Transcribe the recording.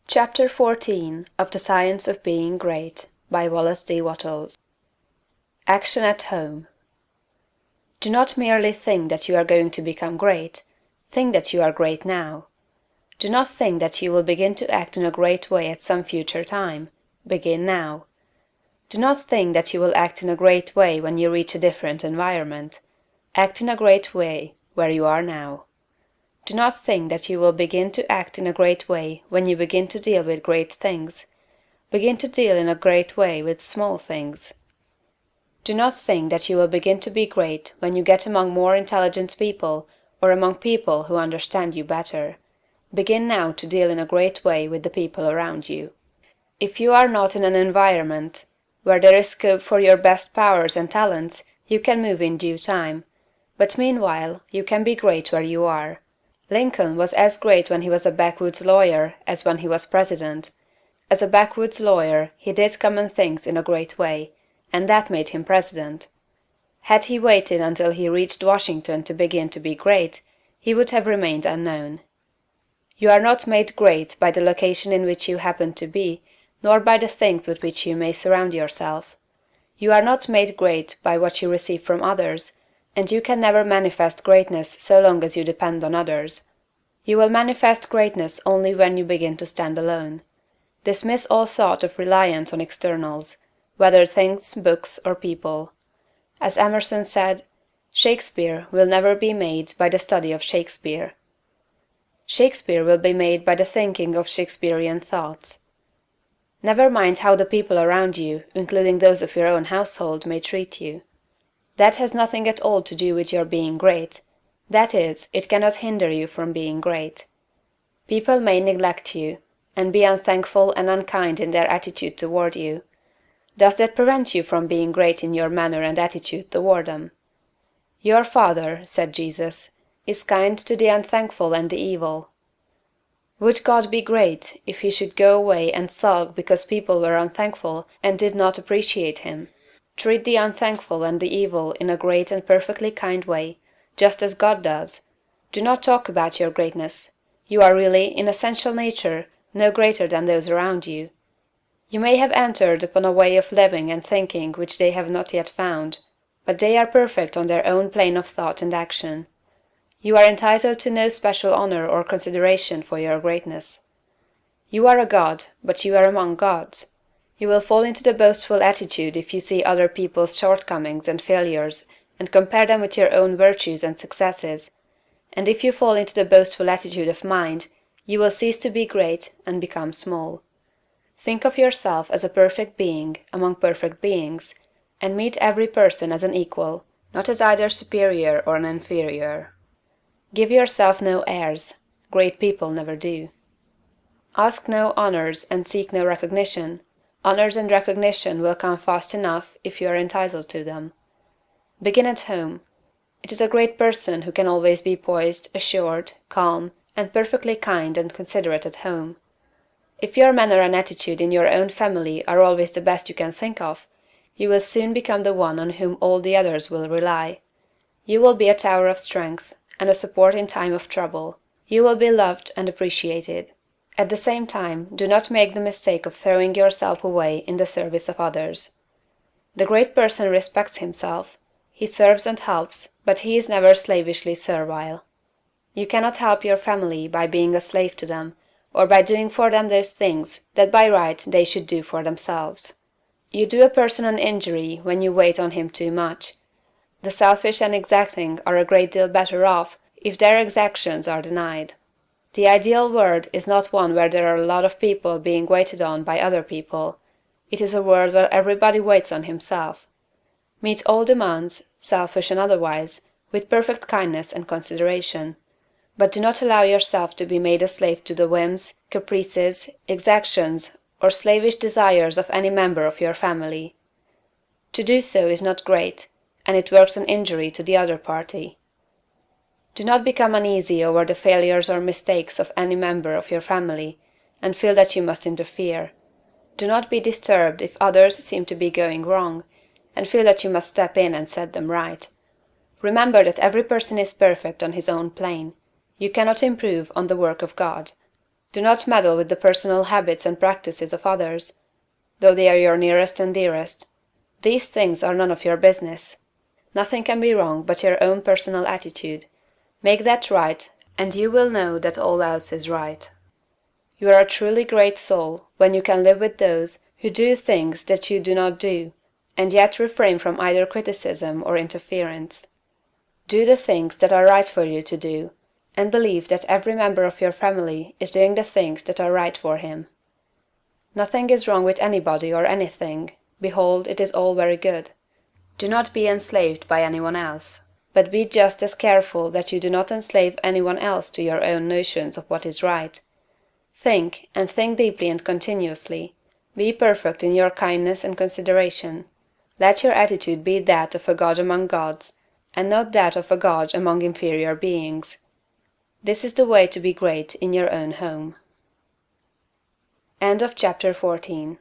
Chapter 14 of The Science of Being Great by Wallace D. Wattles. Action at Home. Do not merely think that you are going to become great. Think that you are great now. Do not think that you will begin to act in a great way at some future time. Begin now. Do not think that you will act in a great way when you reach a different environment. Act in a great way where you are now. Do not think that you will begin to act in a great way when you begin to deal with great things. Begin to deal in a great way with small things. Do not think that you will begin to be great when you get among more intelligent people or among people who understand you better. Begin now to deal in a great way with the people around you. If you are not in an environment where there is scope for your best powers and talents, you can move in due time, but meanwhile you can be great where you are. Lincoln was as great when he was a backwoods lawyer as when he was president. As a backwoods lawyer he did common things in a great way, and that made him president. Had he waited until he reached Washington to begin to be great, he would have remained unknown. You are not made great by the location in which you happen to be, nor by the things with which you may surround yourself. You are not made great by what you receive from others, and you can never manifest greatness so long as you depend on others. You will manifest greatness only when you begin to stand alone. Dismiss all thought of reliance on externals, whether things, books, or people. As Emerson said, Shakespeare will never be made by the study of Shakespeare. Shakespeare will be made by the thinking of Shakespearean thoughts. Never mind how the people around you, including those of your own household, may treat you. That has nothing at all to do with your being great. That is, it cannot hinder you from being great. People may neglect you, and be unthankful and unkind in their attitude toward you. Does that prevent you from being great in your manner and attitude toward them? Your Father, said Jesus, is kind to the unthankful and the evil. Would God be great if he should go away and sulk because people were unthankful and did not appreciate him? Treat the unthankful and the evil in a great and perfectly kind way, just as God does. Do not talk about your greatness. You are really, in essential nature, no greater than those around you. You may have entered upon a way of living and thinking which they have not yet found, but they are perfect on their own plane of thought and action. You are entitled to no special honor or consideration for your greatness. You are a god, but you are among gods. You will fall into the boastful attitude if you see other people's shortcomings and failures and compare them with your own virtues and successes, and if you fall into the boastful attitude of mind, you will cease to be great and become small. Think of yourself as a perfect being among perfect beings, and meet every person as an equal, not as either superior or an inferior. Give yourself no airs. Great people never do. Ask no honors and seek no recognition. Honors and recognition will come fast enough if you are entitled to them. Begin at home. It is a great person who can always be poised, assured, calm, and perfectly kind and considerate at home. If your manner and attitude in your own family are always the best you can think of, you will soon become the one on whom all the others will rely. You will be a tower of strength, and a support in time of trouble. You will be loved and appreciated. At the same time, do not make the mistake of throwing yourself away in the service of others. The great person respects himself. He serves and helps, but he is never slavishly servile. You cannot help your family by being a slave to them, or by doing for them those things that by right they should do for themselves. You do a person an injury when you wait on him too much. The selfish and exacting are a great deal better off if their exactions are denied. The ideal world is not one where there are a lot of people being waited on by other people. It is a world where everybody waits on himself. Meet all demands, selfish and otherwise, with perfect kindness and consideration. But do not allow yourself to be made a slave to the whims, caprices, exactions, or slavish desires of any member of your family. To do so is not great, and it works an injury to the other party. Do not become uneasy over the failures or mistakes of any member of your family, and feel that you must interfere. Do not be disturbed if others seem to be going wrong, and feel that you must step in and set them right. Remember that every person is perfect on his own plane. You cannot improve on the work of God. Do not meddle with the personal habits and practices of others, though they are your nearest and dearest. These things are none of your business. Nothing can be wrong but your own personal attitude. Make that right, and you will know that all else is right. You are a truly great soul when you can live with those who do things that you do not do, and yet refrain from either criticism or interference. Do the things that are right for you to do, and believe that every member of your family is doing the things that are right for him. Nothing is wrong with anybody or anything. Behold, it is all very good. Do not be enslaved by anyone else, but be just as careful that you do not enslave anyone else to your own notions of what is right. Think, and think deeply and continuously. Be perfect in your kindness and consideration. Let your attitude be that of a god among gods, and not that of a god among inferior beings. This is the way to be great in your own home. End of chapter 14.